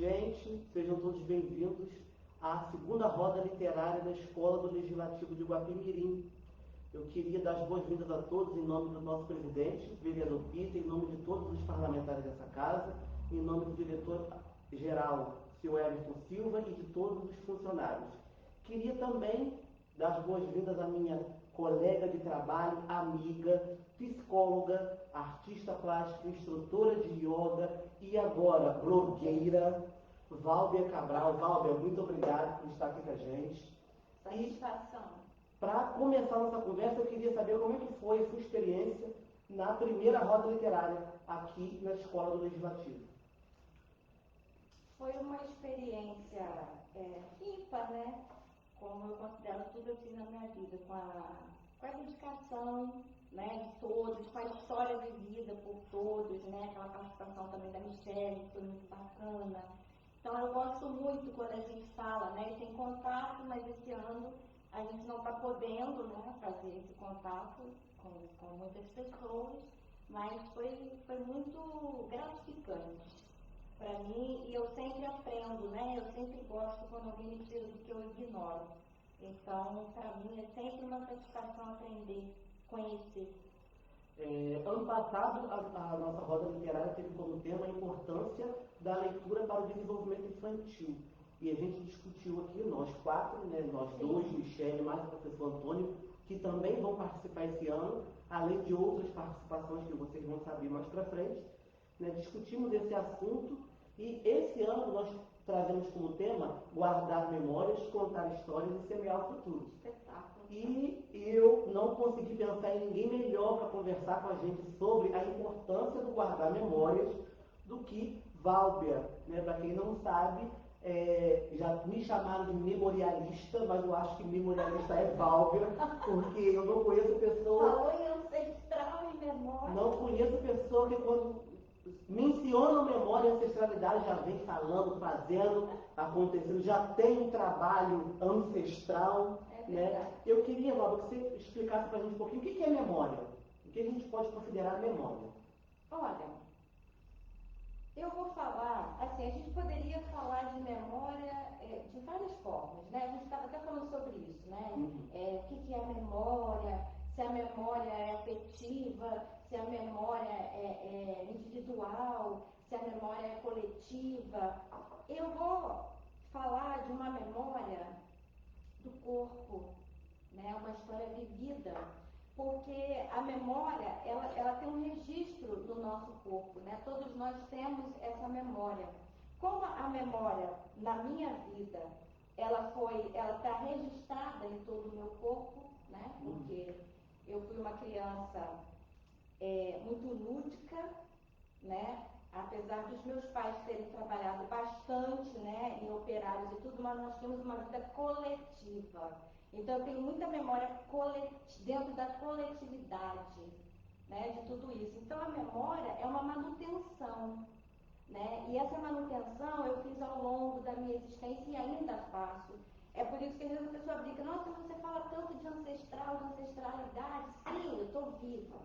Gente, sejam todos bem-vindos à segunda roda literária da Escola do Legislativo de Guapimirim. Eu queria dar as boas-vindas a todos em nome do nosso presidente, vereador Peter, em nome de todos os parlamentares dessa casa, em nome do diretor-geral, senhor Everton Silva, e de todos os funcionários. Queria também dar as boas-vindas à minha colega de trabalho, amiga, psicóloga, artista plástica, instrutora de yoga e agora blogueira, Válbia Cabral. Válbia, muito obrigado por estar aqui com a gente. Satisfação. Para começar nossa conversa, eu queria saber como é que foi a sua experiência na primeira roda literária aqui na Escola do Legislativo. Foi uma experiência ímpar, né? Como eu considero tudo assim na minha vida, com a dedicação, né, de todos, com a história vivida por todos, né? Aquela participação também da Michelle, que foi muito bacana. Então eu gosto muito quando a gente fala, né, tem contato, mas esse ano a gente não está podendo, né, fazer esse contato com muitas pessoas, mas foi muito gratificante para mim, e eu sempre aprendo, né? Eu sempre gosto quando alguém me tira do que eu ignoro. Então, para mim, é sempre uma satisfação aprender, conhecer. Ano passado, a nossa roda literária teve como tema a importância da leitura para o desenvolvimento infantil. E a gente discutiu aqui, nós quatro, né, nós dois, Michele, mais o professor Antônio, que também vão participar esse ano, além de outras participações que vocês vão saber mais para frente. Né, discutimos esse assunto e esse ano nós trazemos como tema guardar memórias, contar histórias e semear o futuro. Espetáculo. E eu não consegui pensar em ninguém melhor para conversar com a gente sobre a importância do guardar memórias do que Válbia. Né? Para quem não sabe, já me chamaram de memorialista, mas eu acho que memorialista é Válbia, porque eu não conheço pessoa... Falou em ancestral e memória. Não conheço pessoa que quando menciona memória e ancestralidade já vem falando, fazendo, acontecendo, já tem um trabalho ancestral. Né? Eu queria, Valber, que você explicasse para a gente um pouquinho o que é memória. O que a gente pode considerar memória? Olha, eu vou falar, assim, a gente poderia falar de memória de várias formas, né? A gente estava até falando sobre isso, né? O que é a memória, se a memória é afetiva, se a memória é individual, se a memória é coletiva. Eu vou falar de uma memória do corpo, né? Uma história vivida, porque a memória, ela tem um registro no nosso corpo, né? Todos nós temos essa memória. Como a memória, na minha vida, ela está registrada em todo o meu corpo, né? Porque eu fui uma criança muito lúdica, né? Apesar dos meus pais terem trabalhado bastante, né, em operários e tudo, mas nós tínhamos uma vida coletiva. Então eu tenho muita memória dentro da coletividade, né, de tudo isso. Então a memória é uma manutenção, né? E essa manutenção eu fiz ao longo da minha existência e ainda faço. É por isso que às vezes a pessoa brinca, nossa, você fala tanto de ancestral, de ancestralidade. Sim, eu estou viva.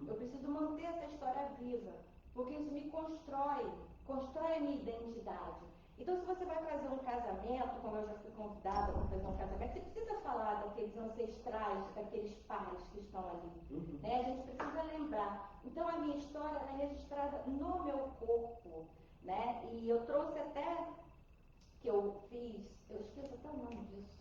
Eu preciso manter essa história viva, porque isso me constrói a minha identidade. Então, se você vai fazer um casamento, como eu já fui convidada para fazer um casamento, você precisa falar daqueles ancestrais, daqueles pais que estão ali. Né? A gente precisa lembrar. Então, a minha história é registrada no meu corpo. Né? E eu trouxe até, que eu fiz, eu esqueço até o nome disso,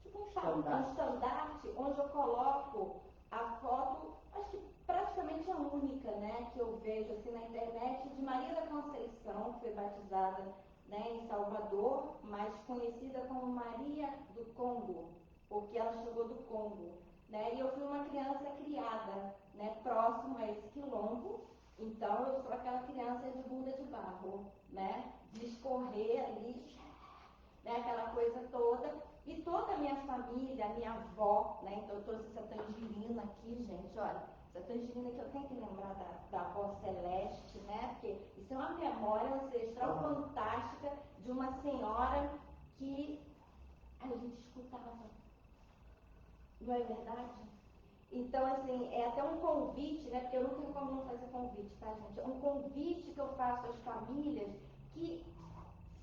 tipo um estandarte, onde eu coloco a foto, acho que praticamente a única, né, que eu vejo assim na internet, de Maria da Conceição, que foi batizada, né, em Salvador, mas conhecida como Maria do Congo, porque ela chegou do Congo, né, e eu fui uma criança criada, né, próximo a esse quilombo. Então eu sou aquela criança de bunda de barro, né, de escorrer ali, né, aquela coisa toda. E toda a minha família, a minha avó, né, então eu trouxe essa tangerina aqui, gente, olha, essa tangerina que eu tenho que lembrar da avó Celeste, né, porque isso é uma memória ancestral fantástica de uma senhora que a gente escutava, não é verdade? Então, assim, é até um convite, né, porque eu não tenho como não fazer convite, tá, gente? É um convite que eu faço às famílias que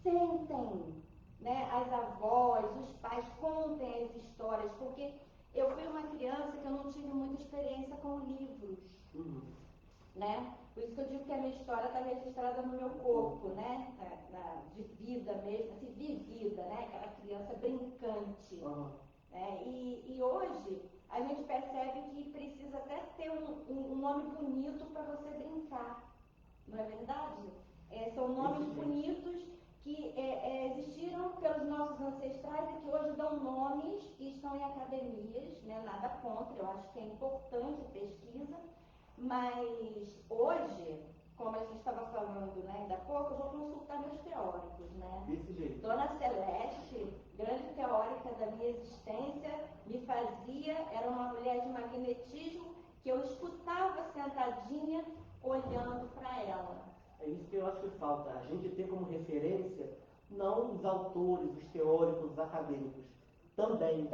sentem, né, as avós, os pais contem as histórias, porque eu fui uma criança que eu não tive muita experiência com livros, né? Por isso que eu digo que a minha história está registrada no meu corpo, né? De vida mesmo, assim, vivida, né? Aquela criança brincante. Né? E hoje a gente percebe que precisa até ter um nome bonito para você brincar, não é verdade? São nomes bonitos que existiram pelos nossos ancestrais e que hoje dão nomes e estão em academias, né? Nada contra, eu acho que é importante a pesquisa, mas hoje, como a gente estava falando, né, ainda há pouco, eu vou consultar meus teóricos, né? Desse jeito. Dona Celeste, grande teórica da minha existência, me fazia, era uma mulher de magnetismo que eu escutava sentadinha, olhando para ela. É isso que eu acho que falta, a gente ter como referência não os autores, os teóricos, os acadêmicos, também.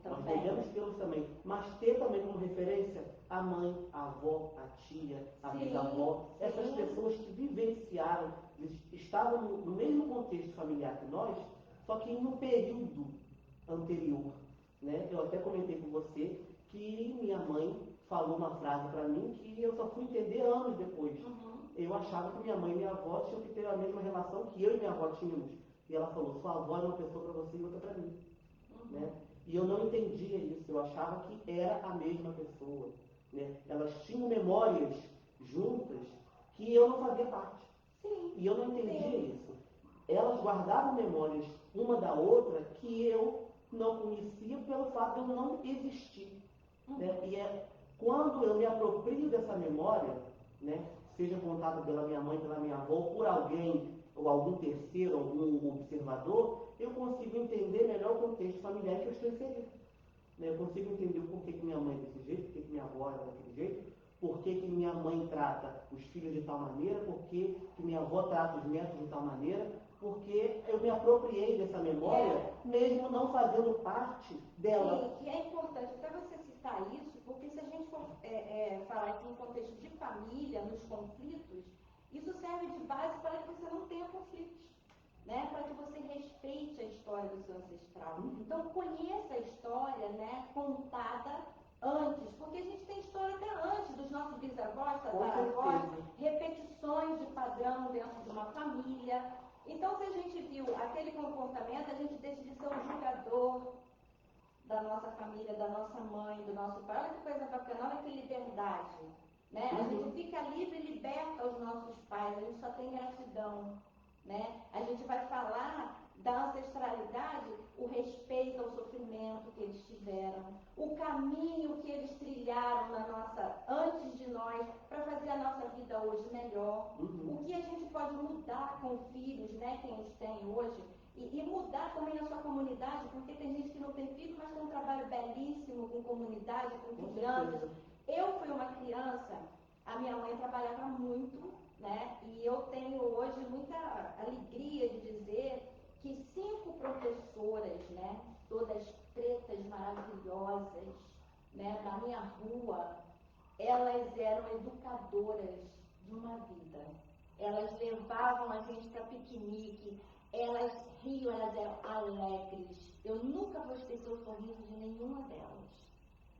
Nós devemos tê-los também, mas ter também como referência a mãe, a avó, a tia, a bisavó, essas pessoas que vivenciaram, estavam no mesmo contexto familiar que nós, só que em um período anterior. Né? Eu até comentei com você que minha mãe falou uma frase para mim que eu só fui entender anos depois. Eu achava que minha mãe e minha avó tinham que ter a mesma relação que eu e minha avó tínhamos. E ela falou, sua avó é uma pessoa para você e outra para mim. Né? E eu não entendia isso, eu achava que era a mesma pessoa. Né? Elas tinham memórias juntas que eu não fazia parte. E eu não entendia isso. Elas guardavam memórias uma da outra que eu não conhecia pelo fato de eu não existir. Né? E é quando eu me aproprio dessa memória, né, seja contada pela minha mãe, pela minha avó, ou por alguém, ou algum terceiro, algum observador, eu consigo entender melhor o contexto familiar que eu estou inserido. Né? Eu consigo entender o porquê que minha mãe é desse jeito, porquê que minha avó é daquele jeito, porquê que minha mãe trata os filhos de tal maneira, porquê que minha avó trata os netos de tal maneira, porque eu me apropriei dessa memória, mesmo não fazendo parte dela. Sim, e é importante até você citar isso, porque se a gente for falar aqui em contexto de família, nos conflitos, isso serve de base para que você não tenha conflitos, né? Para que você respeite a história do seu ancestral. Então, conheça a história, né, contada antes, porque a gente tem história até antes dos nossos bisavós, tataravós, repetições de padrão dentro de uma família. Então, se a gente viu aquele comportamento, a gente deixa de ser um julgador da nossa família, da nossa mãe, do nosso pai. Olha que coisa bacana, olha que liberdade. Né? A gente fica livre e liberta os nossos pais, a gente só tem gratidão. Né? A gente vai falar da ancestralidade, o respeito ao sofrimento que eles tiveram, o caminho que eles trilharam antes de nós, para fazer a nossa vida hoje melhor. O que a gente pode mudar com filhos, né, quem os tem hoje, e mudar também a sua comunidade, porque tem gente que não tem filho, mas tem um trabalho belíssimo com comunidade, com crianças. Eu fui uma criança, a minha mãe trabalhava muito, né? E eu tenho hoje muita alegria de dizer que 5 professoras, né, todas pretas, maravilhosas, né, na minha rua, elas eram educadoras de uma vida. Elas levavam a gente para piquenique, elas riam, elas eram alegres. Eu nunca vou esquecer o sorriso de nenhuma delas.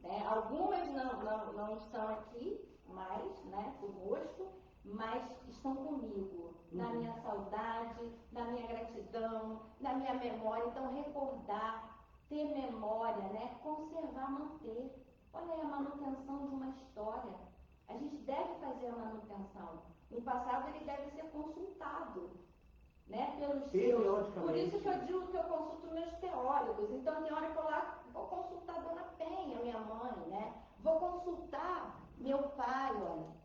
Né? Algumas não estão aqui mais, né, conosco, mas estão comigo, na minha saudade, na minha gratidão, na minha memória. Então, recordar, ter memória, né, conservar, manter. Olha aí a manutenção de uma história. A gente deve fazer a manutenção. No passado, ele deve ser consultado, né, pelos seus. Por isso que eu digo que eu consulto meus teóricos. Então, tem hora que eu lá vou consultar a Dona Penha, minha mãe, né? Vou consultar meu pai, olha,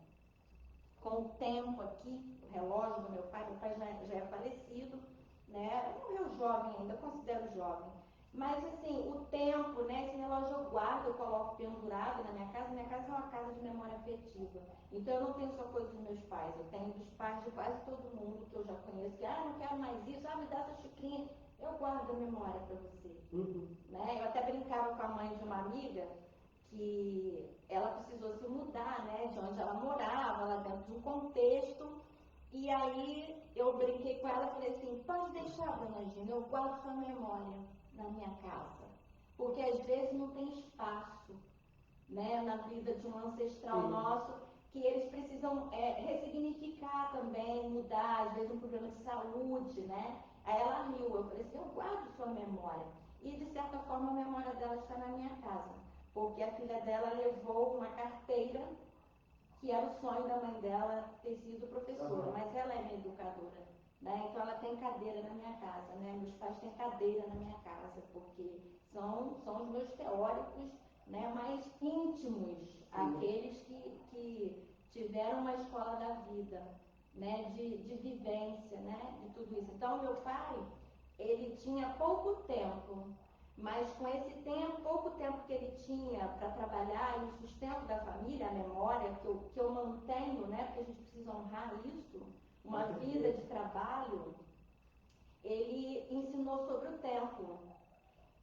com o tempo aqui, o relógio do meu pai já é falecido, né? Morreu jovem ainda, eu considero jovem. Mas, assim, o tempo, né? Esse relógio eu guardo, eu coloco pendurado na minha casa. Minha casa é uma casa de memória afetiva. Então, eu não tenho só coisa dos meus pais, eu tenho dos pais de quase todo mundo que eu já conheço. Que, não quero mais isso, me dá essa xicrinha. Eu guardo a memória para você. Né? Eu até brincava com a mãe de uma amiga que ela precisou se mudar, né? De onde ela morava, lá dentro de um contexto. E aí eu brinquei com ela e falei assim, pode deixar, dona Gina, eu guardo sua memória na minha casa. Porque às vezes não tem espaço, né, na vida de um ancestral nosso, que eles precisam ressignificar também, mudar, às vezes um problema de saúde, né? Aí ela riu, eu falei assim, eu guardo sua memória. E de certa forma a memória dela está na minha casa, porque a filha dela levou uma carteira que era o sonho da mãe dela ter sido professora, mas ela é minha educadora, né? Então ela tem cadeira na minha casa, né? Meus pais têm cadeira na minha casa, porque são os meus teóricos, né, mais íntimos, aqueles que tiveram uma escola da vida, né, de vivência, né, de tudo isso. Então meu pai, ele tinha pouco tempo, mas com esse tempo, pouco tempo que ele tinha para trabalhar e o sustento da família, a memória que eu mantenho, né, porque a gente precisa honrar isso, uma vida de trabalho, ele ensinou sobre o tempo.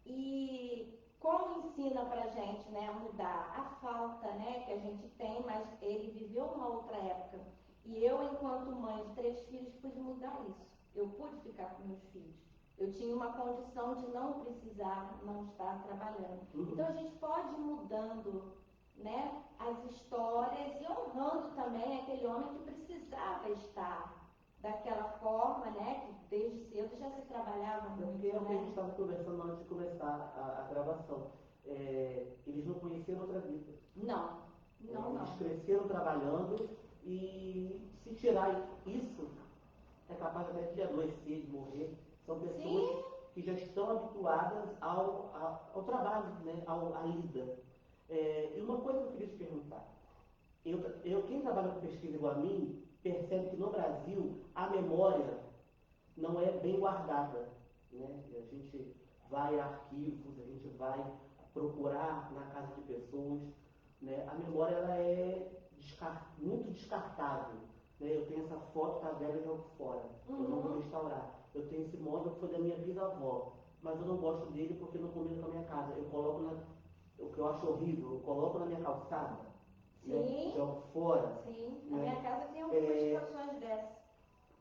E como ensina pra gente, né, a mudar a falta, né, que a gente tem, mas ele viveu uma outra época. E eu, enquanto mãe de 3 filhos, pude mudar isso. Eu pude ficar com meus filhos. Eu tinha uma condição de não precisar, não estar trabalhando. Então a gente pode ir mudando, né, as histórias e honrando também aquele homem que precisava estar daquela forma, né, que desde cedo já se trabalhava muito. Porque é o que a gente estava conversando antes de começar a gravação. Eles não conheceram outra vida. Não. Eles cresceram trabalhando e se tirar isso, é capaz até de adoecer, de morrer. São pessoas que já estão habituadas ao trabalho, né, à lida. E uma coisa que eu queria te perguntar. Quem trabalha com pesquisa igual a mim, percebe que no Brasil a memória não é bem guardada. Né? A gente vai a arquivos, a gente vai procurar na casa de pessoas. Né? A memória ela é muito descartável. Né? Eu tenho essa foto, está velha e jogo fora. Eu não vou restaurar. Eu tenho esse móvel que foi da minha bisavó, mas eu não gosto dele porque não combina com a minha casa. Eu coloco o que eu acho horrível, eu coloco na minha calçada, né? Jogo fora. Sim, né? Na minha casa tem algumas situações dessas.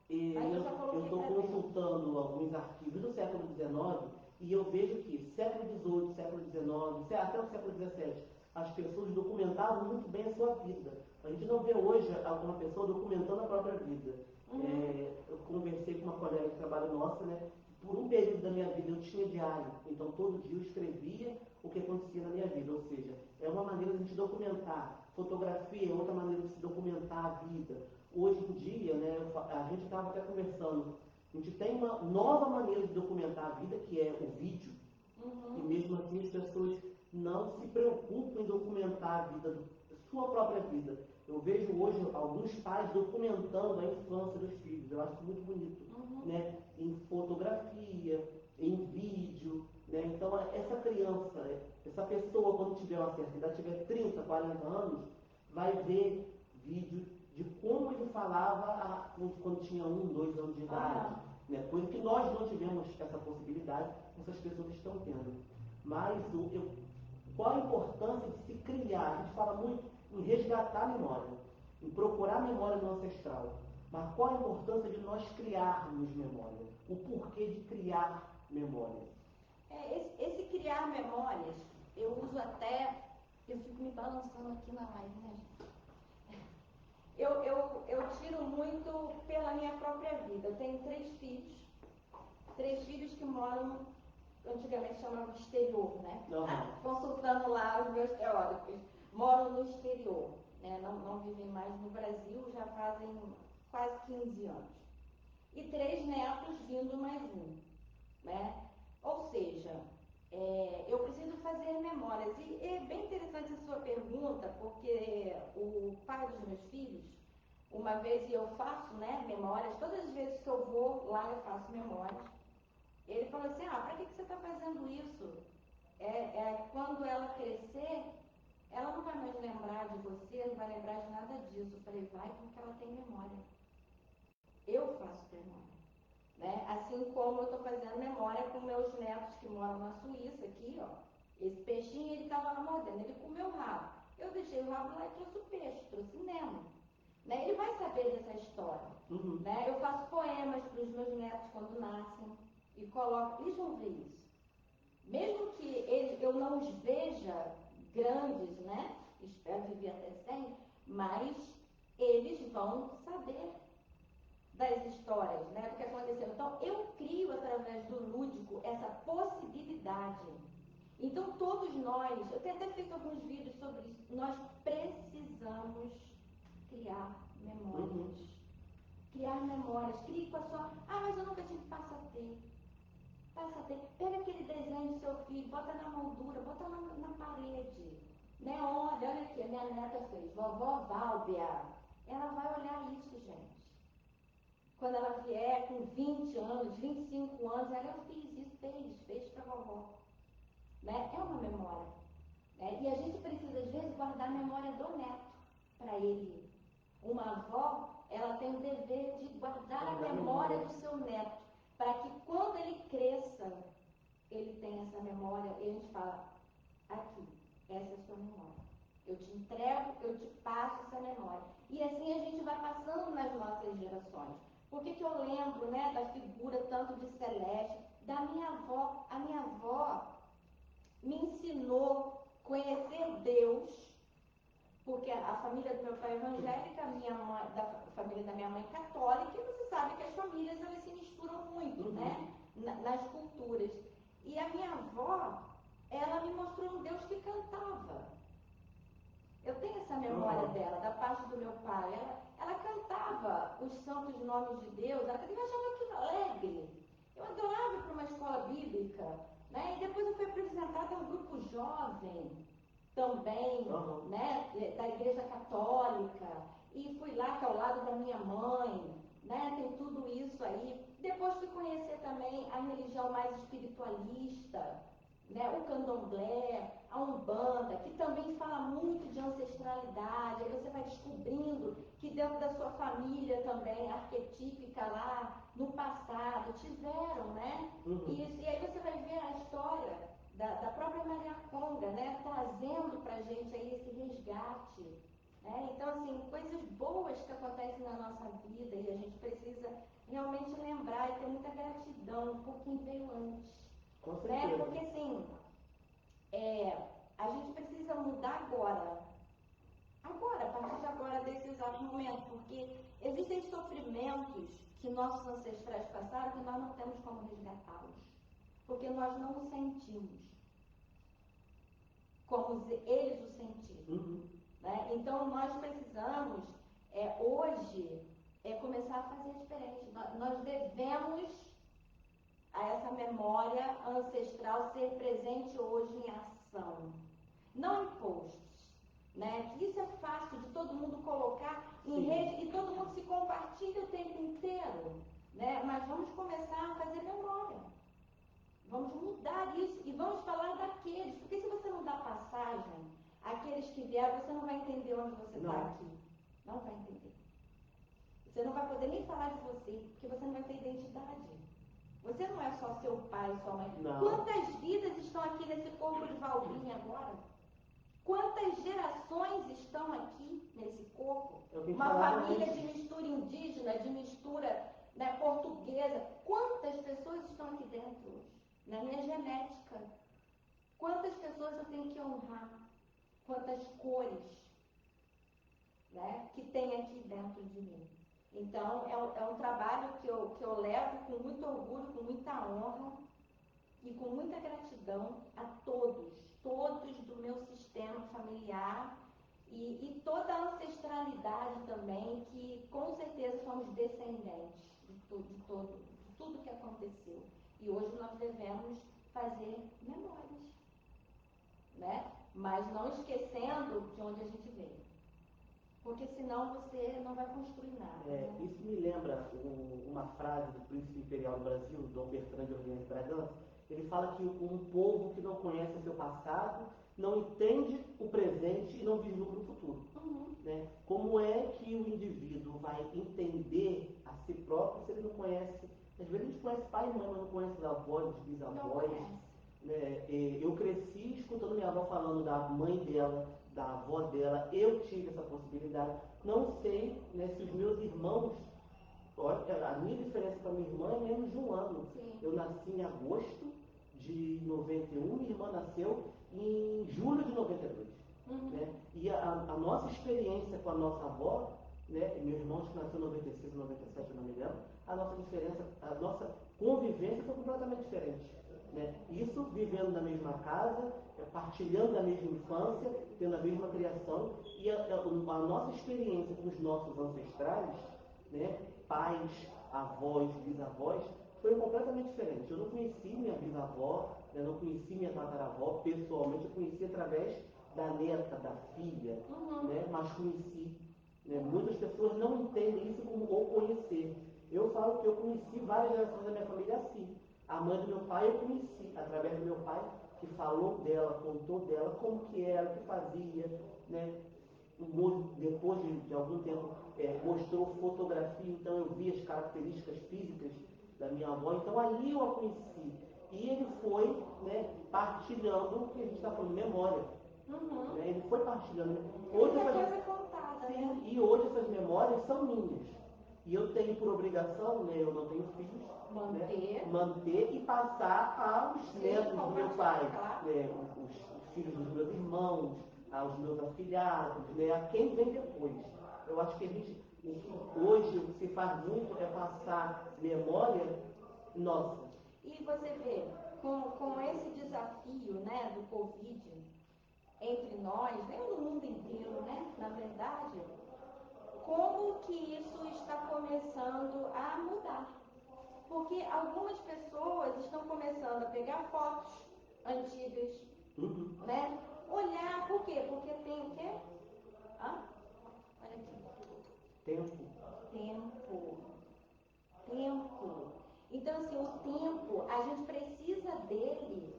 E eu estou consultando alguns arquivos do século XIX e eu vejo que século XVIII, século XIX, até o século XVII, as pessoas documentavam muito bem a sua vida. A gente não vê hoje alguma pessoa documentando a própria vida. Eu conversei com uma colega de trabalho nossa, né? Por um período da minha vida eu tinha diário, então todo dia eu escrevia o que acontecia na minha vida, ou seja, é uma maneira de a gente documentar. Fotografia é outra maneira de se documentar a vida. Hoje em dia, né, a gente estava até conversando, a gente tem uma nova maneira de documentar a vida, que é o vídeo, e mesmo assim as pessoas não se preocupam em documentar a vida, a sua própria vida. Eu vejo hoje alguns pais documentando a infância dos filhos, eu acho muito bonito, né? Em fotografia, em vídeo, né? Então essa criança, essa pessoa quando tiver uma certa idade, tiver 30, 40 anos, vai ver vídeo de como ele falava quando tinha 1, 2 anos de idade, né? Coisa que nós não tivemos essa possibilidade, essas pessoas estão tendo. Mas qual a importância de se criar? A gente fala muito em resgatar a memória, em procurar a memória do ancestral. Mas qual a importância de nós criarmos memória? O porquê de criar memória? Esse criar memórias, eu uso até, eu fico me balançando aqui na live, né, gente? Eu tiro muito pela minha própria vida. Eu tenho 3 filhos que moram, antigamente chamavam de exterior, né? Consultando lá os meus teóricos. Moram no exterior, né? Não vivem mais no Brasil, já fazem quase 15 anos. E 3 netos vindo mais um, né? Ou seja, eu preciso fazer memórias. E é bem interessante a sua pergunta, porque o pai dos meus filhos, uma vez eu faço, né, memórias, todas as vezes que eu vou lá eu faço memórias. Ele falou assim, para que você está fazendo isso? Quando ela crescer, ela não vai mais lembrar de você, não vai lembrar de nada disso. Eu falei, vai porque ela tem memória. Eu faço memória. Né? Assim como eu estou fazendo memória com meus netos que moram na Suíça, aqui, ó. Esse peixinho, ele estava lá mordendo, ele comeu o rabo. Eu deixei o rabo lá e trouxe o peixe, trouxe Nemo. né? Ele vai saber dessa história. Né? Eu faço poemas para os meus netos quando nascem e coloco, eles vão ver isso. Mesmo que eu não os veja grandes, né? Espero viver até 100, mas eles vão saber das histórias, né? Do que aconteceu. Então, eu crio através do lúdico essa possibilidade. Então, todos nós, eu tenho até feito alguns vídeos sobre isso, nós precisamos criar memórias. Criar memórias. Crie com a sua... Ah, mas eu nunca tive passatempo. Pega aquele desenho do seu filho, bota na moldura, bota na parede. Né? Olha aqui, a minha neta fez. Vovó Válvia. Ela vai olhar isso, gente. Quando ela vier com 20 anos, 25 anos, ela, eu fiz isso, fez para a vovó. Né? É uma memória. Né? E a gente precisa, às vezes, guardar a memória do neto para ele. Uma avó, ela tem o dever de guardar a memória do seu neto, para que quando ele cresça, ele tenha essa memória e a gente fala, aqui, essa é a sua memória. Eu te entrego, eu te passo essa memória. E assim a gente vai passando nas nossas gerações. Por que eu lembro, né, da figura tanto de Celeste, da minha avó? A minha avó me ensinou a conhecer Deus, porque a família do meu pai é evangélica, a minha mãe, da família da minha mãe é católica, e você sabe que as famílias elas se misturam muito, né, nas culturas. E a minha avó, ela me mostrou um Deus que cantava. Eu tenho essa memória dela, da parte do meu pai. Ela cantava os santos nomes de Deus, eu achava aquilo alegre. Eu adorava ir para uma escola bíblica, né? E depois eu fui apresentada a um grupo jovem também, né? Da igreja católica. E fui lá, que é ao lado da minha mãe, né? Tem tudo isso aí. Depois fui conhecer também a religião mais espiritualista, né, o candomblé, a umbanda, que também fala muito de ancestralidade. Aí você vai descobrindo que dentro da sua família também, arquetípica lá, no passado, tiveram, né? Isso, e aí você vai ver a história da própria Maria Conga, né, trazendo pra gente aí esse resgate. Né? Então, assim, coisas boas que acontecem na nossa vida e a gente precisa realmente lembrar e ter muita gratidão por quem veio antes. Né? Porque assim, a gente precisa mudar agora, a partir de agora, desse exato momento, porque existem sofrimentos que nossos ancestrais passaram que nós não temos como resgatá-los, porque nós não os sentimos como eles o sentiram. Né? Então nós precisamos, hoje, começar a fazer diferente. Nós devemos a essa memória ancestral ser presente hoje em ação, não em posts, né? Que isso é fácil de todo mundo colocar em rede e todo mundo se compartilha o tempo inteiro, né? Mas vamos começar a fazer memória, vamos mudar isso e vamos falar daqueles, porque se você não dá passagem àqueles que vieram, você não vai entender onde você está aqui, não vai entender. Você não vai poder nem falar de você, porque você não vai ter identidade. Você não é só seu pai, sua mãe. Não. Quantas vidas estão aqui nesse corpo de Valvinha agora? Quantas gerações estão aqui nesse corpo? Uma família de mistura indígena, de mistura, né, portuguesa. Quantas pessoas estão aqui dentro hoje? Na minha genética. Quantas pessoas eu tenho que honrar? Quantas cores, né, que tem aqui dentro de mim? Então, é um trabalho que eu levo com muito orgulho, com muita honra e com muita gratidão a todos do meu sistema familiar e toda a ancestralidade também, que com certeza somos descendentes de tudo que aconteceu. E hoje nós devemos fazer memórias, né? Mas não esquecendo de onde a gente veio. Porque senão você não vai construir nada. Né? Isso me lembra uma frase do príncipe imperial do Brasil, Dom Bertrand de Orleans Bragança. Ele fala que um povo que não conhece o seu passado não entende o presente e não vislumbra o futuro. Né? Como é que o indivíduo vai entender a si próprio se ele não conhece? Às vezes a gente conhece pai e mãe, mas não conhece os avós, os bisavós. Né? Eu cresci escutando minha estava falando da mãe dela, da avó dela, eu tive essa possibilidade. Não sei, né, se os meus irmãos, olha, a minha diferença com a minha irmã é menos de um ano. Sim. Eu nasci em agosto de 91, minha irmã nasceu em julho de 92. Né? E a nossa experiência com a nossa avó, né, meu irmão que nasceu em 96, 97, eu não me lembro, a nossa diferença, a nossa convivência foi completamente diferente. Né? Isso vivendo na mesma casa, partilhando da mesma infância, tendo a mesma criação, e a nossa experiência com os nossos ancestrais, né, pais, avós, bisavós, foi completamente diferente. Eu não conheci minha bisavó, eu não conheci minha tataravó pessoalmente, eu conheci através da neta, da filha, né, mas conheci. Né? Muitas pessoas não entendem isso como o conhecer. Eu falo que eu conheci várias gerações da minha família assim. A mãe do meu pai eu conheci, através do meu pai, que falou dela, contou dela, como que era, o que fazia, né? Depois de algum tempo, mostrou fotografia, então eu vi as características físicas da minha avó, então ali eu a conheci. E ele foi, né, partilhando o que a gente está falando, memória. Né? Ele foi partilhando. Hoje coisa contada, sim, né? E hoje essas memórias são minhas. E eu tenho por obrigação, né, eu não tenho filhos, manter e passar aos netos do meu pai, né, os filhos dos meus irmãos, aos meus afilhados, né, a quem vem depois. Eu acho que hoje o que se faz muito é passar memória nossa. E você vê, com esse desafio, né, do Covid entre nós, né, no mundo inteiro, né, na verdade, como que isso está começando a mudar? Porque algumas pessoas estão começando a pegar fotos antigas, né? Olhar, por quê? Porque tem o quê? Olha aqui. Tempo. Então, assim, o tempo, a gente precisa dele,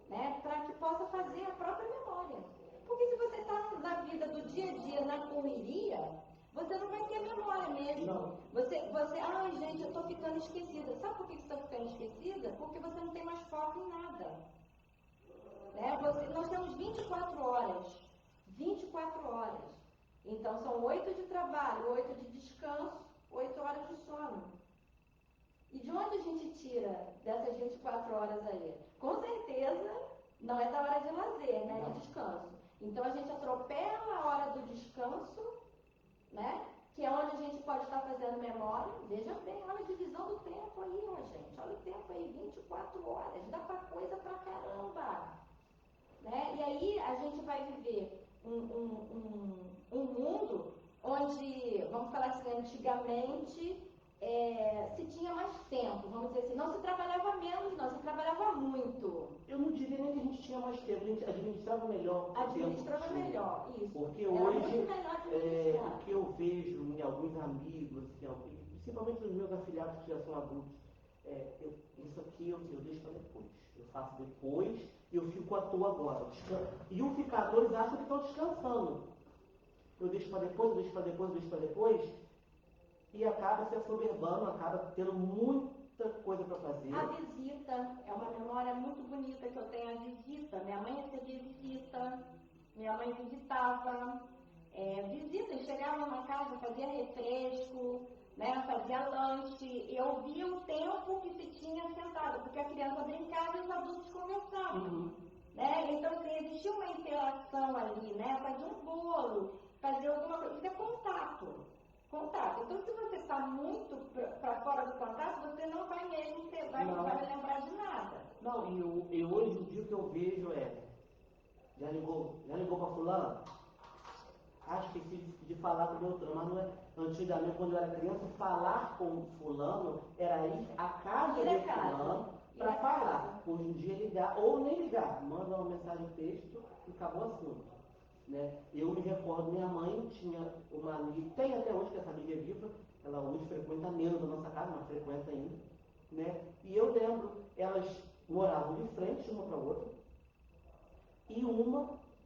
né, para que possa fazer a própria memória. Porque se você está na vida do dia a dia, na correria, você não vai ter memória mesmo. Não. Ai gente, eu estou ficando esquecida. Sabe por que você está ficando esquecida? Porque você não tem mais foco em nada. Né? Nós temos 24 horas. 24 horas. Então são 8 de trabalho, 8 de descanso, 8 horas de sono. E de onde a gente tira dessas 24 horas aí? Com certeza não é da hora de lazer, né? De descanso. Então a gente atropela a hora do descanso, né? Que é onde a gente pode estar fazendo memória. Veja bem, olha a divisão do tempo aí, ó, gente. Olha o tempo aí, 24 horas. Dá pra coisa pra caramba. Né? E aí a gente vai viver um mundo onde, vamos falar assim, antigamente se tinha mais tempo, vamos dizer assim. Não se trabalhava menos, não, se trabalhava muito. Eu não diria nem que a gente tinha mais tempo, a gente administrava melhor. Administrava melhor, isso. Porque era hoje, muito melhor administrar. o que eu vejo em alguns amigos, principalmente os meus afilhados que já são adultos, isso aqui eu deixo para depois. Eu faço depois e eu fico à toa agora. E o ficar à toa, eles acham que estão descansando. Eu deixo para depois, eu deixo para depois, eu deixo para depois. E acaba se assoberbando, acaba tendo muita coisa para fazer. A visita é uma memória muito bonita que eu tenho, a visita. Minha mãe recebia visita, minha mãe visitava. Visita, chegava numa casa, fazia refresco, né, fazia lanche. Eu via o tempo que se tinha sentado, porque a criança brincava e os adultos conversavam. Né? Então, assim, existia uma interação ali, né? Fazia um bolo, fazia alguma coisa, isso é contato. Então, se você está muito para fora do contato, você não vai mesmo não vai lembrar de nada. Não, e hoje o dia o que eu vejo já ligou para fulano? Esqueci de falar com o meu mas não é. Antigamente, quando eu era criança, falar com fulano era ir à casa de fulano para falar. Hoje em dia ligar, ou nem ligar, manda uma mensagem texto e acabou o assunto. Né? Eu me recordo, minha mãe tinha uma amiga, tem até hoje que essa amiga é viva, ela hoje frequenta menos a nossa casa, mas frequenta ainda. Né? E eu lembro, elas moravam de frente uma para a outra, e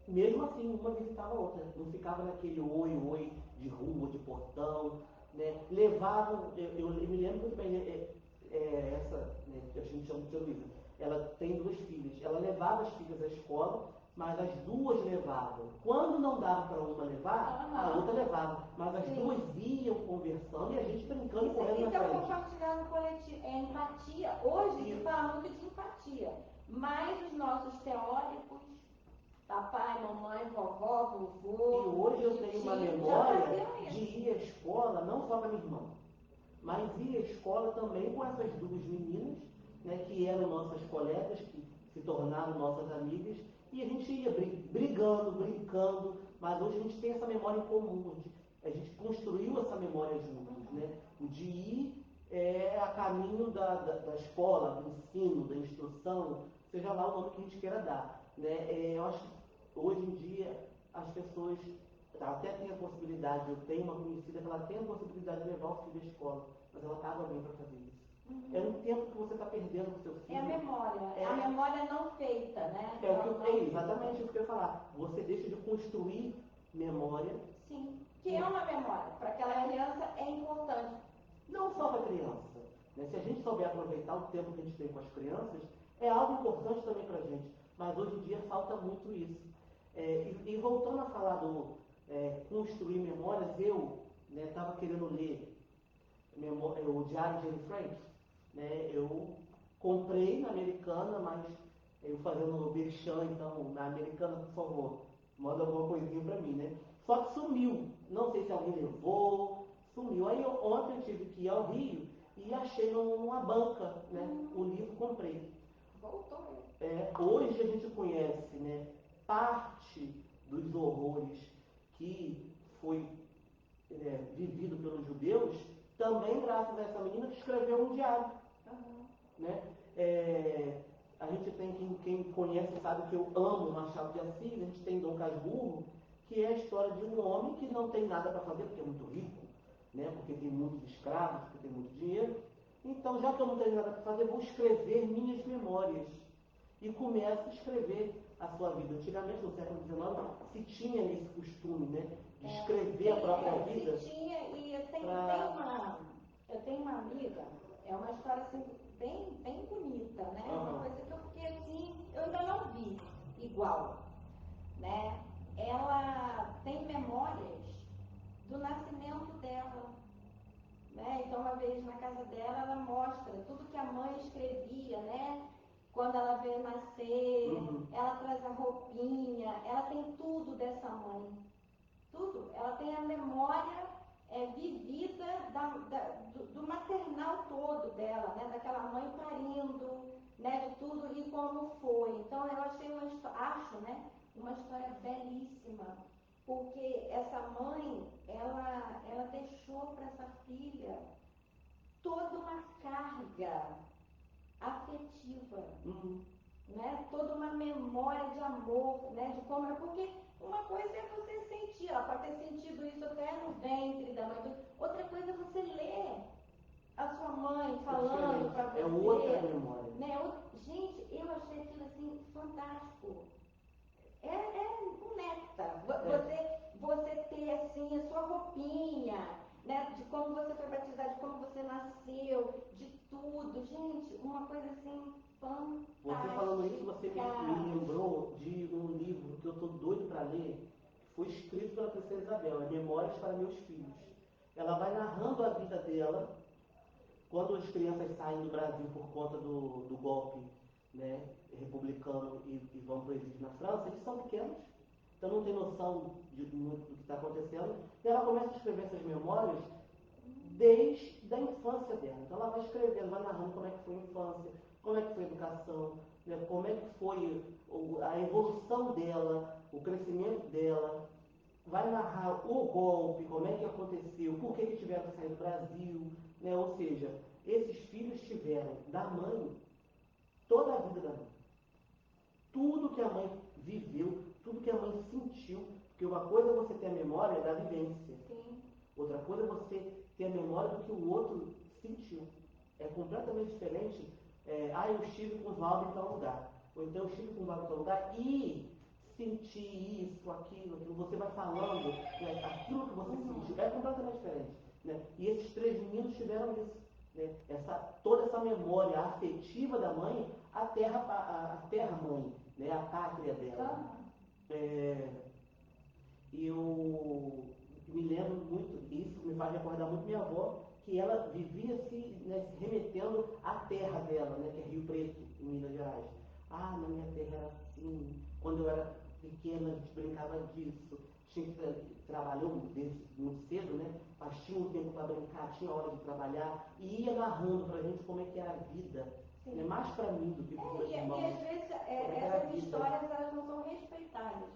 mesmo assim, uma visitava a outra, não ficava naquele oi de rua, de portão, né? Levavam, eu me lembro muito bem, essa, né, que a gente chama de Luísa, ela tem 2 filhas, ela levava as filhas à escola, mas as duas levavam. Quando não dava para uma levar, a outra levava. Mas as duas iam conversando e a gente brincando e correndo na Isso é o frente. compartilhar no coletivo, é empatia. Hoje se fala muito de empatia, mas os nossos teóricos, papai, mamãe, vovó, vovô... E hoje eu tenho uma memória de ir à escola, não só com a minha irmã, mas ir à escola também com essas duas meninas, né, que eram nossas colegas, que se tornaram nossas amigas, e a gente ia brigando, brincando, mas hoje a gente tem essa memória em comum, a gente construiu essa memória juntos, né? O de ir a caminho da escola, do ensino, da instrução, seja lá o nome que a gente queira dar, né? Eu acho que hoje em dia as pessoas até têm a possibilidade, eu tenho uma conhecida que ela tem a possibilidade de levar o filho à escola, mas ela paga alguém para fazer isso. É um tempo que você está perdendo com o seu filho. É a memória, a memória não feita, né? Exatamente isso que eu ia falar. Você deixa de construir memória. Sim, que é uma memória. Para aquela criança é importante. Não só para a criança. Né? Se a gente souber aproveitar o tempo que a gente tem com as crianças, é algo importante também para a gente. Mas hoje em dia falta muito isso. E voltando a falar do construir memórias, eu estava querendo ler o Diário de Anne Frank. Né? Eu comprei na Americana, mas eu fazendo merchan, então, na Americana, por favor, manda alguma coisinha para mim, né? Só que sumiu. Não sei se alguém levou, sumiu. Aí ontem eu tive que ir ao Rio e achei numa banca, né? O livro, comprei. Voltou. Hoje a gente conhece, né, parte dos horrores que foi vivido pelos judeus, também graças a essa menina que escreveu um diário. Né? A gente tem, quem conhece sabe que eu amo Machado de Assis, a gente tem Dom Casmurro, que é a história de um homem que não tem nada para fazer, porque é muito rico, né? Porque tem muitos escravos, porque tem muito dinheiro. Então, já que eu não tenho nada para fazer, vou escrever minhas memórias. E começo a escrever a sua vida. Antigamente, no século XIX, se tinha esse costume, né? De escrever a própria vida. Se tinha, e eu tenho uma amiga, é uma história assim, bem bonita, né? Uma coisa que eu fiquei assim, eu ainda não vi igual, né? Ela tem memórias do nascimento dela, né? Então, uma vez na casa dela, ela mostra tudo que a mãe escrevia, né? Quando ela veio nascer, ela traz a roupinha, ela tem tudo dessa mãe. Tudo. Ela tem a memória vivida do maternal todo dela, né? Daquela mãe parindo, né? De tudo e como foi. Então, eu achei uma história belíssima. Porque essa mãe, ela deixou para essa filha toda uma carga afetiva, né? Toda uma memória de amor, né? De como porque uma coisa é você sentir, ela pode ter sentido isso até no ventre da mãe, outra coisa é você ler a sua mãe falando para você. É outra memória. Né? Gente, eu achei aquilo assim fantástico. Um néctar. Você ter assim a sua roupinha, né? De como você foi batizado, de como você nasceu, de tudo. Gente, uma coisa assim fantástica. Você falando isso, você me lembrou de um livro que eu estou doido para ler, que foi escrito pela Princesa Isabel, Memórias para Meus Filhos. Ela vai narrando a vida dela, quando as crianças saem do Brasil por conta do golpe, né, republicano e vão para o exílio na França, eles são pequenos, então não tem noção do que está acontecendo, e ela começa a escrever essas memórias desde a infância dela. Então ela vai escrevendo, vai narrando como é que foi a infância, como é que foi a educação, né, como é que foi a evolução dela, o crescimento dela, vai narrar o golpe, como é que aconteceu, por que tiveram que sair do Brasil, né? Ou seja, esses filhos tiveram da mãe toda a vida da mãe. Tudo que a mãe viveu, tudo que a mãe sentiu, porque uma coisa é você ter a memória da vivência, outra coisa é você ter a memória do que o outro sentiu. É completamente diferente. Eu estive com o Valdo em tal lugar, ou então eu estive com o Valdo em tal lugar e senti isso, aquilo, você vai falando, né, aquilo que você sentiu, é completamente diferente. Né? E esses 3 meninos tiveram isso. Né? Toda essa memória afetiva da mãe, a terra mãe, né? A pátria dela. É, eu me lembro muito, isso me faz recordar muito minha avó, que ela vivia se remetendo à terra dela, né, que é Rio Preto, em Minas Gerais. Ah, na minha terra era assim, quando eu era pequena a gente brincava disso, tinha que trabalhou desde muito cedo, né? Mas tinha um tempo para brincar, tinha hora de trabalhar, e ia narrando pra gente como é que era a vida, né? Mais para mim do que para os meus irmãos. E às vezes essas histórias elas não são respeitadas.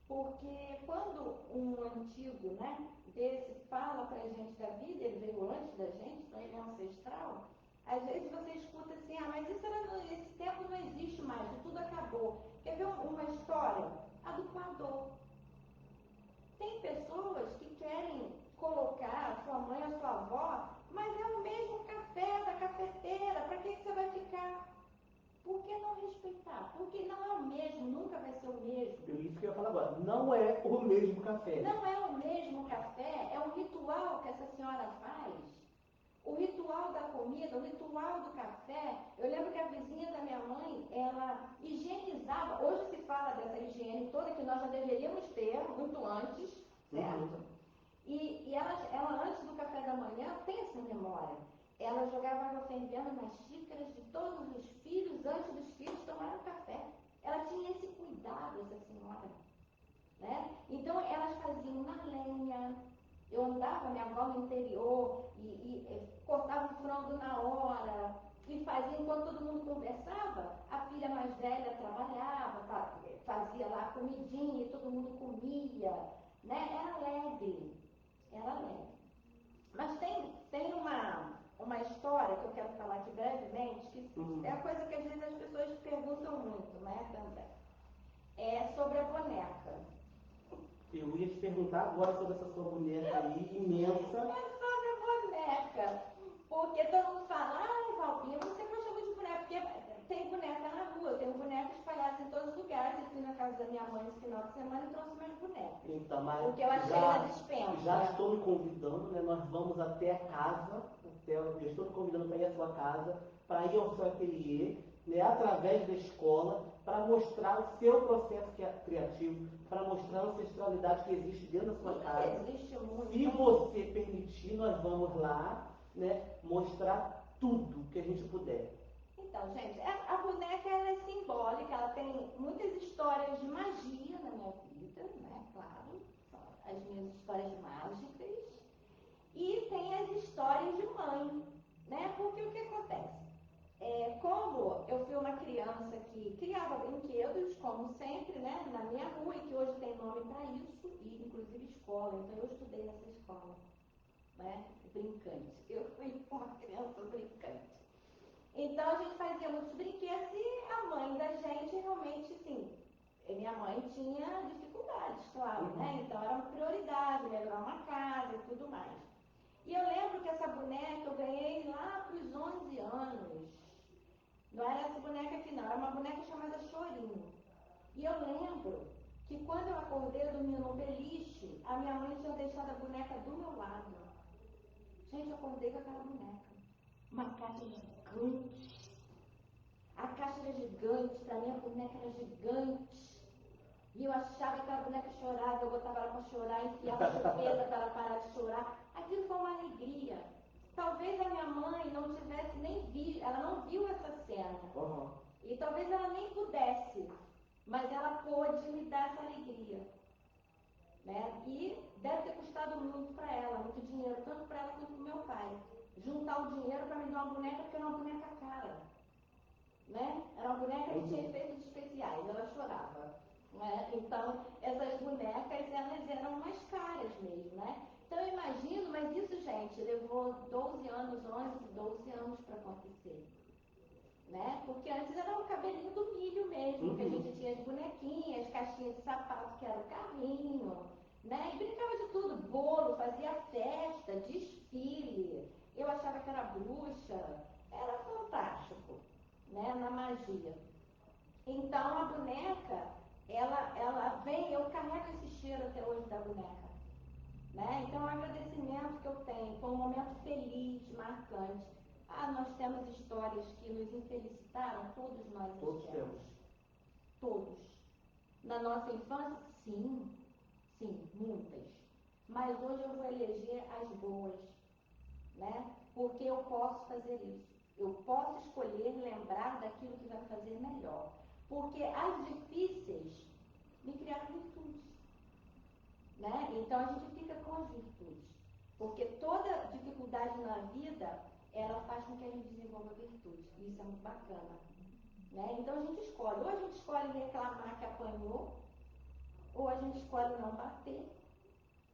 Porque quando um antigo, né, desse fala pra gente da vida, ele veio antes da gente, então ele é ancestral, às vezes você escuta assim, ah, mas isso era, esse tempo não existe mais, tudo acabou. Quer ver uma história? A do coador. Tem pessoas que querem colocar a sua mãe, a sua avó, mas é o mesmo café da cafeteira, para que você vai ficar? Por que não respeitar? Porque não é o mesmo, nunca vai ser o mesmo. Isso que eu ia falar agora, não é o mesmo café. Não é o mesmo café, é um ritual que essa senhora faz. O ritual da comida, o ritual do café. Eu lembro que a vizinha da minha mãe, ela higienizava, hoje se fala dessa higiene toda que nós já deveríamos ter muito antes, certo? E ela, antes do café da manhã, tem essa memória. Ela jogava água fervendo nas xícaras de todos os filhos, antes dos filhos tomarem café. Ela tinha esse cuidado, essa senhora. Né? Então, elas faziam na lenha. Eu andava, minha avó no interior, e cortava o frango na hora, e fazia, enquanto todo mundo conversava, a filha mais velha trabalhava, fazia lá comidinha, e todo mundo comia. Né? Era alegre. Era alegre. Mas tem uma história que eu quero falar aqui brevemente, que é a coisa que às vezes as pessoas perguntam muito, né, também. É sobre a boneca. Eu ia te perguntar agora sobre essa sua boneca aí, imensa. É sobre a boneca. Porque todo mundo fala, ah, Valpinha, você gosta muito de boneca, porque tem boneca na rua, eu tenho bonecas espalhadas em todos os lugares. Eu fui na casa da minha mãe esse final de semana e trouxe minhas bonecas. Então, mas porque eu achei na dispensa. Já estou me convidando, né? Nós vamos até a casa, eu estou me convidando para ir à sua casa, para ir ao seu ateliê, né, através da escola, para mostrar o seu processo criativo, para mostrar a ancestralidade que existe dentro da sua casa. Existe muito. Se você permitir, nós vamos lá, né, mostrar tudo que a gente puder. Então, gente, a boneca ela é simbólica, ela tem muitas histórias de magia na minha vida, né? Claro, são as minhas histórias mágicas. E tem as histórias de mãe, né? Porque o que acontece? Como eu fui uma criança que criava brinquedos, como sempre, né? Na minha rua, e que hoje tem nome para isso, e inclusive escola, então eu estudei nessa escola, né? Brincante. Eu fui uma criança brincante. Então a gente fazia muitos brinquedos e a mãe da gente realmente, sim, minha mãe tinha dificuldades, claro, né? Então era uma prioridade, melhorar uma casa e tudo mais. E eu lembro que essa boneca eu ganhei lá para os 11 anos. Não era essa boneca aqui não, era uma boneca chamada Chorinho. E eu lembro que quando eu acordei, eu dormia no beliche, a minha mãe tinha deixado a boneca do meu lado. Gente, eu acordei com aquela boneca. Uma caixa gigante. A caixa era gigante, pra mim a boneca era gigante. E eu achava que aquela boneca chorava, eu botava ela para chorar, enfiava a chupeta para ela parar de chorar. Aquilo foi uma alegria. Talvez a minha mãe não tivesse nem visto, ela não viu essa cena. E talvez ela nem pudesse, mas ela pôde me dar essa alegria. Né? E deve ter custado muito para ela, muito dinheiro, tanto para ela quanto para o meu pai. Juntar o dinheiro para me dar uma boneca, porque era uma boneca cara. Né? Era uma boneca que tinha efeitos especiais, ela chorava. Né? Então, essas bonecas, elas eram mais caras mesmo, né? Então, eu imagino, mas isso, gente, levou 12 anos, 11, 12 anos para acontecer. Né? Porque antes era o cabelinho do milho mesmo, que a gente tinha as bonequinhas, caixinhas de sapato, que era o carrinho, né? E brincava de tudo, bolo, fazia festa, desfile. Eu achava que era bruxa, era fantástico, né? Na magia. Então a boneca, ela vem, eu carrego esse cheiro até hoje da boneca. Né? Então, o agradecimento que eu tenho foi um momento feliz, marcante. Ah, nós temos histórias que nos infelicitaram, todos nós temos. Todos. Na nossa infância, sim, sim, muitas. Mas hoje eu vou eleger as boas, né? Porque eu posso fazer isso. Eu posso escolher lembrar daquilo que vai me fazer melhor. Porque as difíceis me criaram virtudes, né? Então a gente fica com as virtudes. Porque toda dificuldade na vida, ela faz com que a gente desenvolva virtudes. Isso é muito bacana, né? Então a gente escolhe. Ou a gente escolhe reclamar que apanhou, ou a gente escolhe não bater,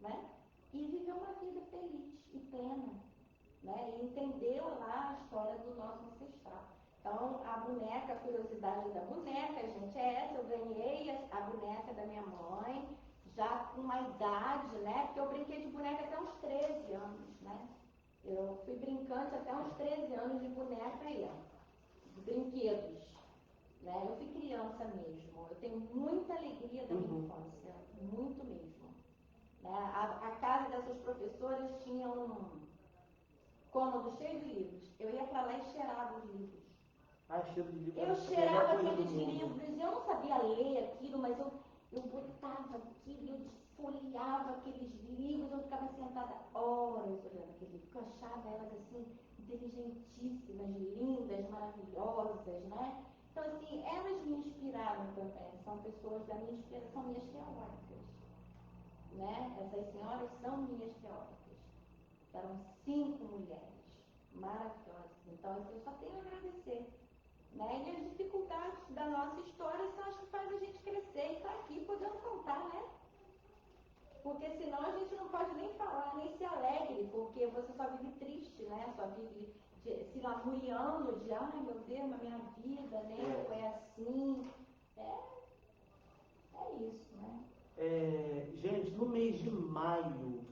né? E viver uma vida feliz e plena, né? E entender lá a história do nosso ancestral. Então, a boneca, a curiosidade da boneca, gente, é essa. Eu ganhei a boneca da minha mãe, já com uma idade, né? Porque eu brinquei de boneca até uns 13 anos, né? Eu fui brincante até uns 13 anos de boneca aí, ó, de brinquedos, né? Eu fui criança mesmo. Eu tenho muita alegria da minha infância, muito mesmo. Né? A casa dessas professoras tinha um cômodo cheio de livros. Eu ia para lá e cheirava os livros. Cheiro de livro. Eu cheirava aqueles livros, eu não sabia ler aquilo, mas eu botava aquilo, eu desfolhava aqueles livros, eu ficava sentada horas olhando aquele livro, eu achava elas assim, inteligentíssimas, lindas, maravilhosas, né? Então, assim, elas me inspiraram também, são pessoas da minha inspiração, minhas teóricas, né? Essas senhoras são minhas teóricas. Eram 5 mulheres maravilhosas. Então, assim, eu só tenho a agradecer. Né? E as dificuldades da nossa história são as que fazem a gente crescer e estar aqui podendo contar, né? Porque senão a gente não pode nem falar, nem ser alegre, porque você só vive triste, né? Só vive se lamuriando de, ai meu Deus, na minha vida, né? Foi assim. É isso, né? Gente, no mês de maio,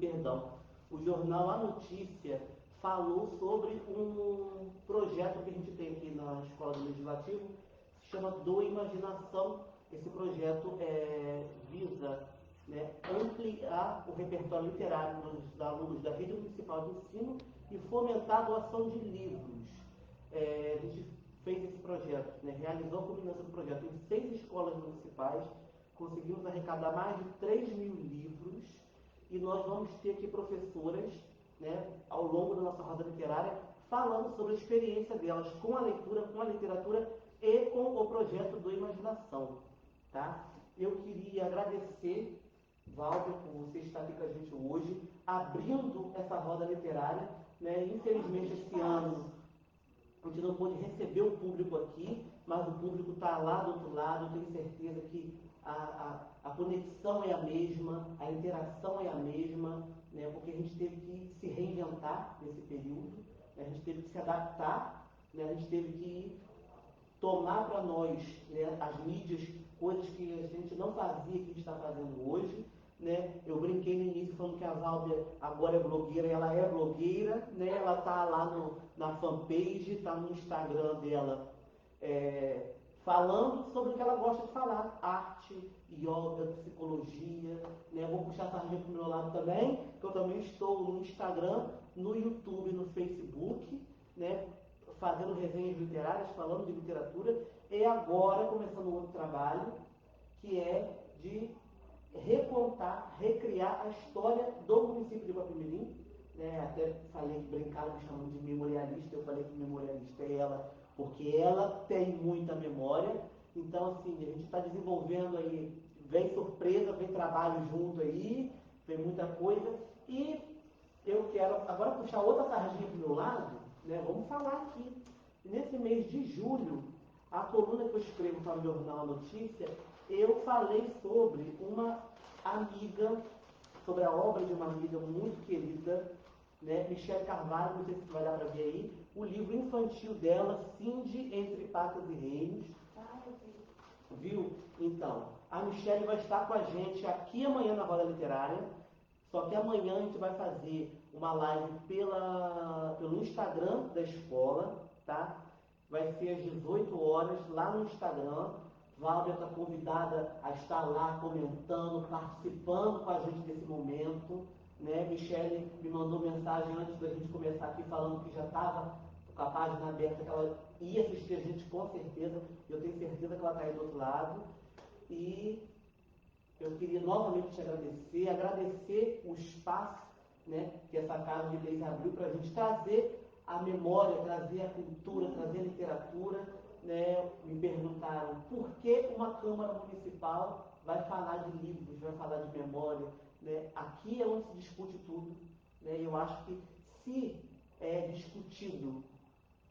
perdão, o jornal A Notícia falou sobre um projeto que a gente tem aqui na Escola do Legislativo, que se chama Do Imaginação. Esse projeto visa, né, ampliar o repertório literário dos alunos da rede municipal de ensino e fomentar a doação de livros. A gente fez esse projeto, né, realizou a culminação do projeto em 6 escolas municipais, conseguimos arrecadar mais de 3 mil livros e nós vamos ter aqui professoras, né, ao longo da nossa roda literária, falando sobre a experiência delas com a leitura, com a literatura e com o projeto do Imaginação. Tá? Eu queria agradecer, Valber, por você estar aqui com a gente hoje, abrindo essa roda literária. Né? Infelizmente, esse ano, a gente não pôde receber o público aqui, mas o público está lá do outro lado. Eu tenho certeza que a conexão é a mesma, a interação é a mesma, né? Porque a gente teve que se reinventar nesse período, né? A gente teve que se adaptar, né? A gente teve que tomar para nós, né, as mídias, coisas que a gente não fazia, que a gente está fazendo hoje. Né? Eu brinquei no início falando que a Valber agora é blogueira, ela é blogueira, né? Ela está lá na fanpage, está no Instagram dela, falando sobre o que ela gosta de falar, arte, yoga, psicologia, né? Vou puxar a sardinha para o meu lado também, que eu também estou no Instagram, no YouTube, no Facebook, né? Fazendo resenhas literárias, falando de literatura, e agora começando um outro trabalho, que é de recontar, recriar a história do município de Guapimirim. Né? Até falei que brincaram me chamando de memorialista, eu falei que memorialista é ela, porque ela tem muita memória. Então, assim, a gente está desenvolvendo aí, vem surpresa, vem trabalho junto aí, vem muita coisa. E eu quero agora puxar outra sardinha para o meu lado, né? Vamos falar aqui. Nesse mês de julho, a coluna que eu escrevo para o Jornal Notícia, eu falei sobre uma amiga, sobre a obra de uma amiga muito querida, né, Michele Carvalho, não sei se você vai dar para ver aí, o livro infantil dela, Cindy Entre Patas e Reinos. Viu? Então, a Michele vai estar com a gente aqui amanhã na Roda Literária, só que amanhã a gente vai fazer uma live pelo Instagram da escola, tá? Vai ser às 18 horas lá no Instagram. Valber está convidada a estar lá comentando, participando com a gente desse momento. Né? Michele me mandou mensagem antes da gente começar aqui falando que já estava com a página aberta, que ela ia assistir a gente com certeza. Eu tenho certeza que ela está aí do outro lado. E eu queria novamente te agradecer o espaço, né, que essa Casa de Leis abriu para a gente trazer a memória, trazer a cultura, trazer a literatura. Né? Me perguntaram por que uma Câmara Municipal vai falar de livros, vai falar de memória. Né? Aqui é onde se discute tudo. Né? Eu acho que se é discutido,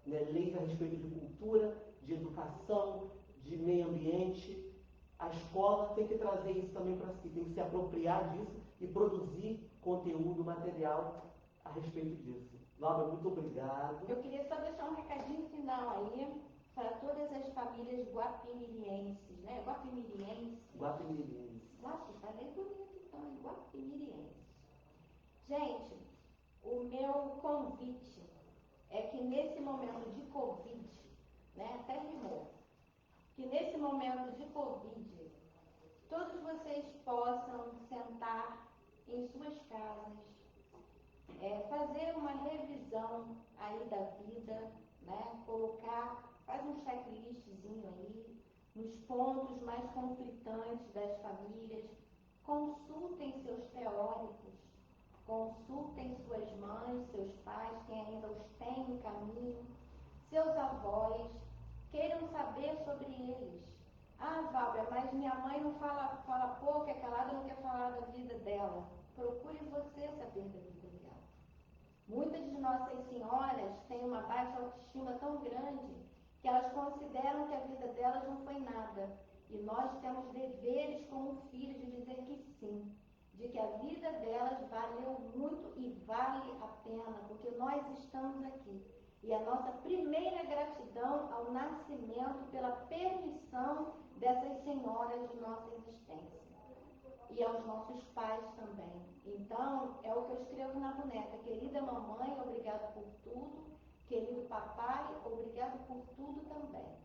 né, leis a respeito de cultura, de educação, de meio ambiente, a escola tem que trazer isso também para si, tem que se apropriar disso e produzir conteúdo, material a respeito disso. Laura, muito obrigado. Eu queria só deixar um recadinho final aí para todas as famílias guapimirienses, né? Guapimirienses. Nossa, falei bonito então, guapimirienses. Gente, o meu convite é que nesse momento de Covid, né, até rimou, que nesse momento de Covid, todos vocês possam sentar em suas casas, fazer uma revisão aí da vida, né, faz um checklistzinho aí, nos pontos mais conflitantes das famílias, consultem seus teóricos, consultem suas mães, seus pais, quem ainda os tem no caminho, seus avós, queiram saber sobre eles. Ah, Valber, mas minha mãe não fala pouco, é calada, não quer falar da vida dela. Procure você saber da vida dela. Muitas de nossas senhoras têm uma baixa autoestima tão grande que elas consideram que a vida delas não foi nada. E nós temos deveres como filhos de dizer que sim, de que a vida delas valeu muito e vale a pena, porque nós estamos aqui. E a nossa primeira gratidão ao nascimento pela permissão dessas senhoras de nossa existência. E aos nossos pais também. Então, é o que eu escrevo na boneca. Querida mamãe, obrigado por tudo. Querido papai, obrigado por tudo também.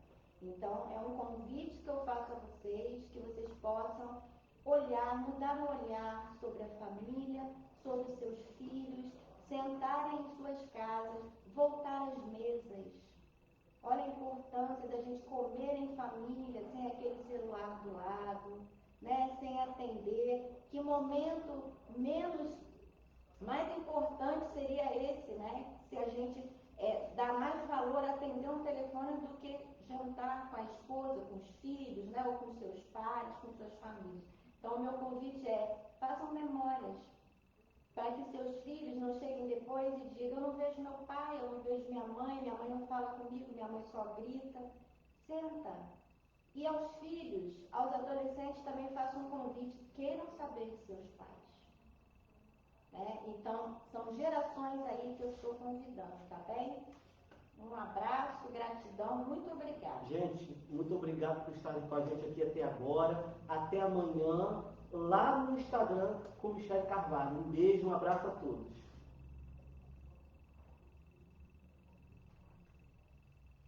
Então, é um convite que eu faço a vocês, que vocês possam mudar o olhar sobre a família, sobre seus filhos, sentarem em suas casas, voltar às mesas. Olha a importância da gente comer em família, sem aquele celular do lado, né? Sem atender. Que momento mais importante seria esse, né? Se a gente dá mais valor a atender um telefone do que jantar com a esposa, com os filhos, né? Ou com seus pais, com suas famílias. Então, o meu convite façam memórias, para que seus filhos não cheguem depois e digam: eu não vejo meu pai, eu não vejo minha mãe não fala comigo, minha mãe só grita. Senta. E aos filhos, aos adolescentes também façam um convite: queiram saber de seus pais. Então, são gerações aí que eu estou convidando, tá bem? Um abraço, gratidão, muito obrigada. Gente, muito obrigado por estarem com a gente aqui até agora. Até amanhã, lá no Instagram com Michele Carvalho. Um beijo, um abraço a todos.